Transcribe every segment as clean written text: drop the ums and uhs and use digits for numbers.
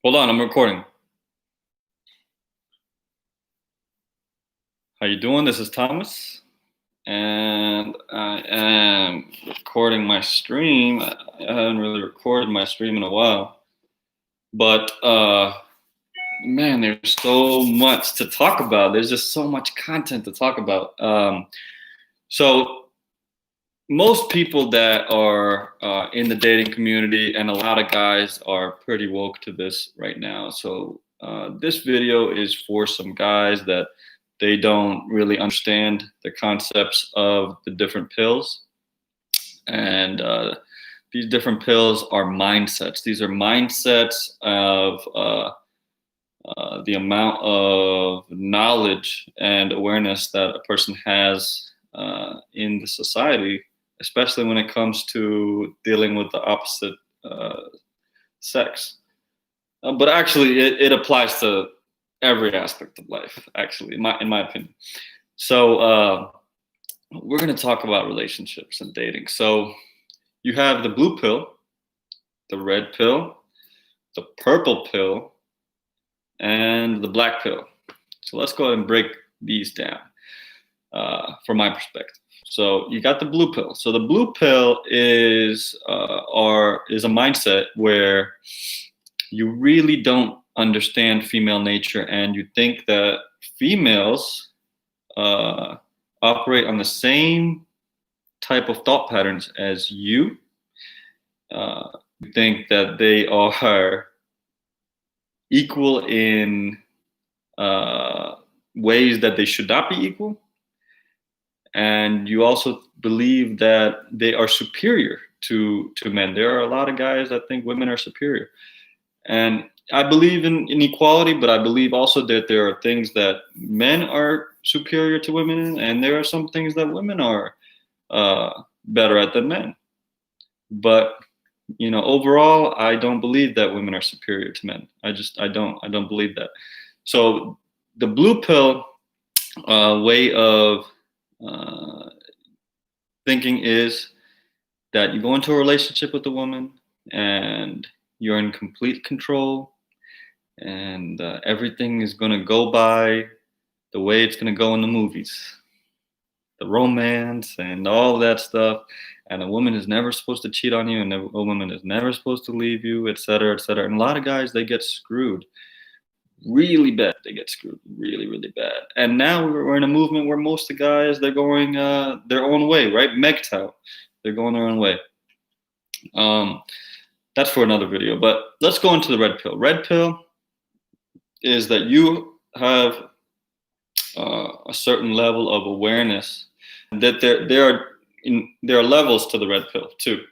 Hold on, I'm recording. How you doing? This is Thomas, and I am recording my stream. I haven't really recorded my stream in a while, but man, there's so much to talk about. There's just so much content to talk about. So most people that are in the dating community, and a lot of guys are pretty woke to this right now. So this video is for some guys that they don't really understand the concepts of the different pills. And these different pills are mindsets. These are mindsets of the amount of knowledge and awareness that a person has in the society, especially when it comes to dealing with the opposite sex. But actually, it applies to every aspect of life, actually, in my opinion. So we're going to talk about relationships and dating. So you have the blue pill, the red pill, the purple pill, and the black pill. So let's go ahead and break these down from my perspective. So you got the blue pill. So the blue pill is a mindset where you really don't understand female nature, and you think that females operate on the same type of thought patterns as you. You think that they are equal in ways that they should not be equal. And you also believe that they are superior to men. There are a lot of guys that think women are superior. And I believe in equality, but I believe also that there are things that men are superior to women in, and there are some things that women are better at than men. But overall, I don't believe that women are superior to men. I don't believe that. So the blue pill way of thinking is that you go into a relationship with a woman and you're in complete control, and everything is going to go by the way it's going to go in the movies, the romance and all that stuff. And a woman is never supposed to cheat on you, and a woman is never supposed to leave you, et cetera, et cetera. And a lot of guys, they get screwed really bad. They get screwed really, really bad. And now we're in a movement where most of the guys, they're going their own way, right? MGTOW, they're going their own way. That's for another video, but let's go into the red pill. Red pill is that you have a certain level of awareness, that there are levels to the red pill too,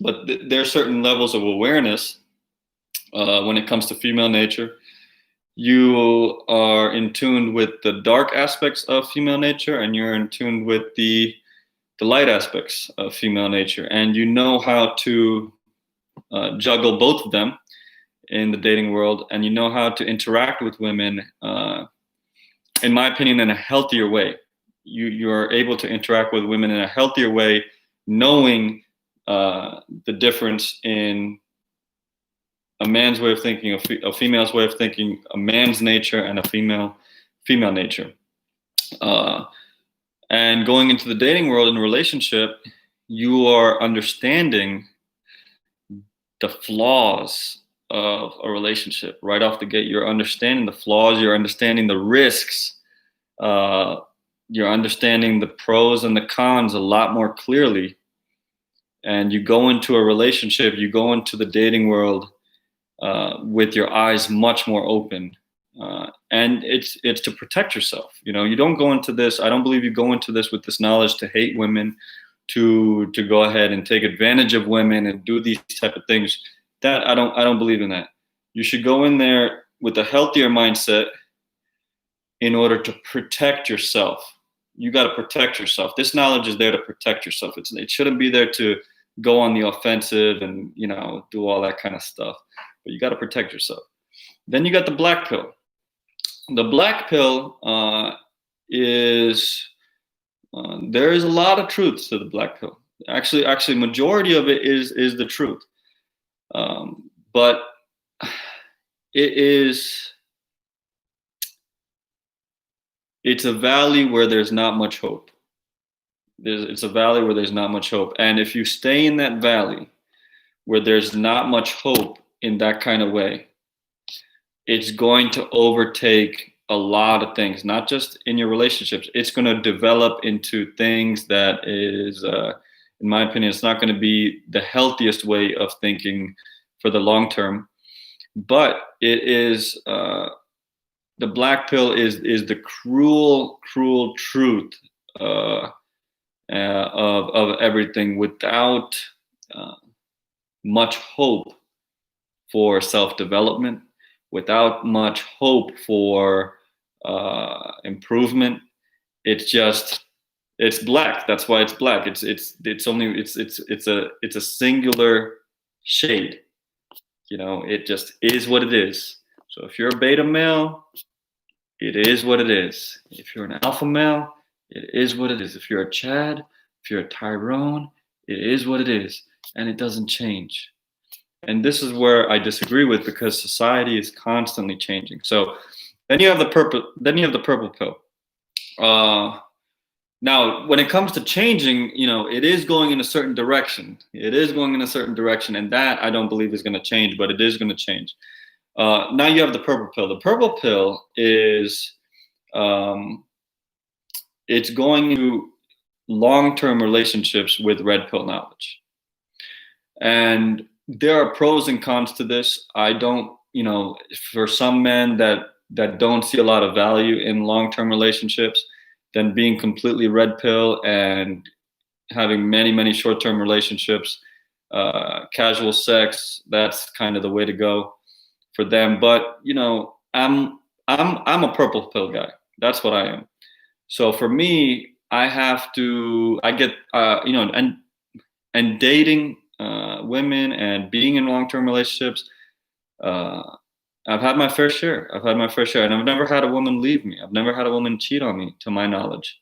but there are certain levels of awareness when it comes to female nature. You are in tune with the dark aspects of female nature, and you're in tune with the light aspects of female nature, and you know how to juggle both of them in the dating world, and you know how to interact with women, in my opinion, in a healthier way. You are able to interact with women in a healthier way, knowing the difference in a man's way of thinking, a female's way of thinking, a man's nature, and a female nature. And going into the dating world in a relationship, you are understanding the flaws of a relationship right off the gate. You're understanding the flaws, you're understanding the risks, you're understanding the pros and the cons a lot more clearly. And you go into a relationship, you go into the dating world with your eyes much more open. And it's to protect yourself. You don't go into this, I don't believe you go into this with this knowledge to hate women, to go ahead and take advantage of women and do these type of things. That I don't believe in that. You should go in there with a healthier mindset in order to protect yourself. You got to protect yourself. This knowledge is there to protect yourself. It shouldn't be there to go on the offensive and do all that kind of stuff. But you got to protect yourself. Then you got the black pill. The black pill is there is a lot of truth to the black pill. Actually, majority of it is the truth. But it is it's a valley where there's not much hope. It's a valley where there's not much hope. And if you stay in that valley where there's not much hope in that kind of way, it's going to overtake a lot of things, not just in your relationships. It's going to develop into things that is, in my opinion, it's not going to be the healthiest way of thinking for the long term. But it is the black pill is the cruel, cruel truth of everything, without uh, much hope for self-development, without much hope for improvement. It's black. That's why it's black. It's a singular shade. It just is what it is. So if you're a beta male, it is what it is. If you're an alpha male, it is what it is. If you're a Chad, if you're a Tyrone, it is what it is, and it doesn't change. And this is where I disagree with, because society is constantly changing. So then you have the purple. Then you have the purple pill. Now, when it comes to changing, it is going in a certain direction. It is going in a certain direction, and that I don't believe is going to change, but it is going to change. Now you have the purple pill. The purple pill is it's going into long-term relationships with red pill knowledge. And there are pros and cons to this. I don't, for some men that don't see a lot of value in long-term relationships, then being completely red pill and having many, many short-term relationships, casual sex, that's kind of the way to go for them. But I'm a purple pill guy. That's what I am. So for me, I get and dating women and being in long-term relationships. I've had my fair share. And I've never had a woman leave me. I've never had a woman cheat on me, to my knowledge.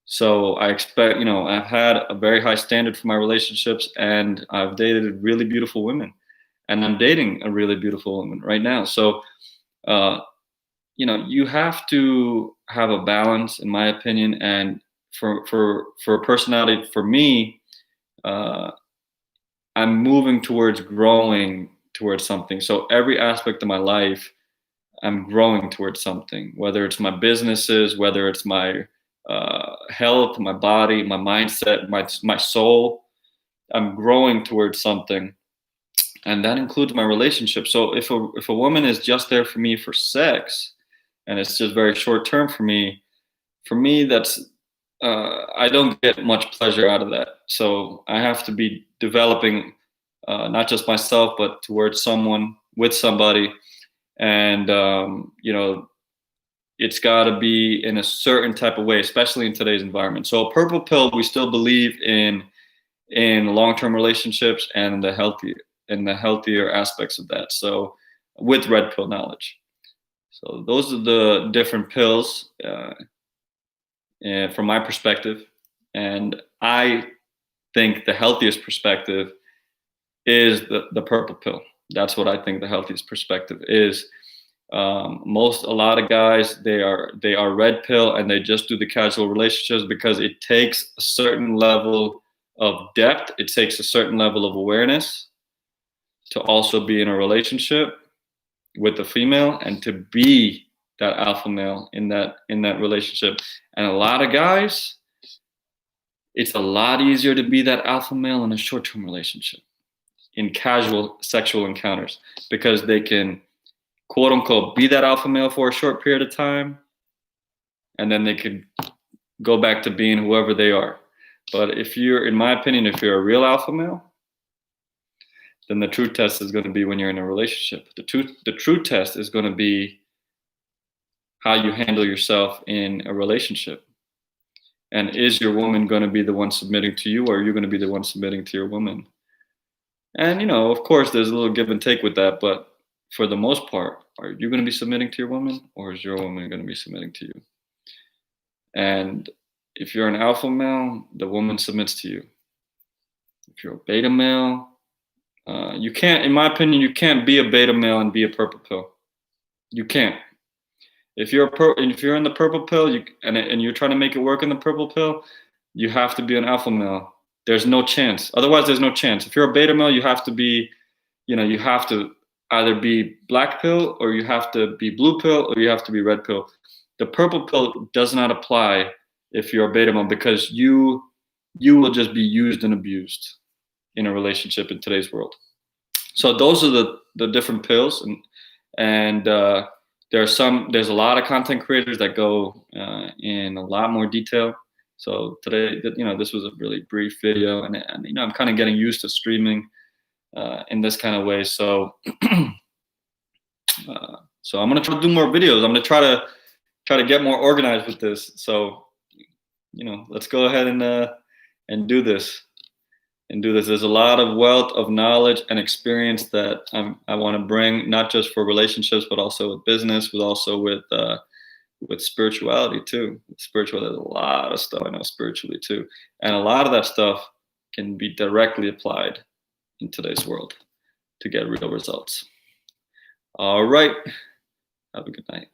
So I expect, I've had a very high standard for my relationships, and I've dated really beautiful women, and I'm dating a really beautiful woman right now. So, you have to have a balance, in my opinion. And for a personality, for me, I'm moving towards growing towards something. So every aspect of my life, I'm growing towards something, whether it's my businesses, whether it's my health, my body, my mindset, my soul. I'm growing towards something, and that includes my relationship. So if a woman is just there for me for sex, and it's just very short term for me, that's I don't get much pleasure out of that. So I have to be developing not just myself, but towards someone, with somebody. And it's got to be in a certain type of way, especially in today's environment. So purple pill, we still believe in long-term relationships and the healthier aspects of that. So with red pill knowledge. So those are the different pills from my perspective. And I think the healthiest perspective is the purple pill. That's what I think the healthiest perspective is. A lot of guys, they are red pill, and they just do the casual relationships because it takes a certain level of depth. It takes a certain level of awareness to also be in a relationship with a female and to be that alpha male in that relationship. And a lot of guys, it's a lot easier to be that alpha male in a short-term relationship, in casual sexual encounters, because they can, quote unquote, be that alpha male for a short period of time, and then they could go back to being whoever they are. But in my opinion, if you're a real alpha male, then the true test is going to be when you're in a relationship. The true test is going to be how you handle yourself in a relationship. And is your woman going to be the one submitting to you, or are you going to be the one submitting to your woman? And, of course, there's a little give and take with that. But for the most part, are you going to be submitting to your woman, or is your woman going to be submitting to you? And if you're an alpha male, the woman submits to you. If you're a beta male, You can't, in my opinion, you can't be a beta male and be a purple pill. You can't. If you're in the purple pill, and you're trying to make it work in the purple pill, you have to be an alpha male. There's no chance. Otherwise, there's no chance. If you're a beta male, you have to be, you have to either be black pill, or you have to be blue pill, or you have to be red pill. The purple pill does not apply if you're a beta male, because you will just be used and abused in a relationship in today's world. So those are the different pills, and there's a lot of content creators that go in a lot more detail. So today, this was a really brief video, and I'm kind of getting used to streaming in this kind of way. So so I'm gonna try to do more videos. I'm gonna try to get more organized with this. So let's go ahead and do this. There's a lot of wealth of knowledge and experience that I want to bring, not just for relationships, but also with business, with spirituality too. Spirituality, there's a lot of stuff I know spiritually too, and a lot of that stuff can be directly applied in today's world to get real results. All right, have a good night.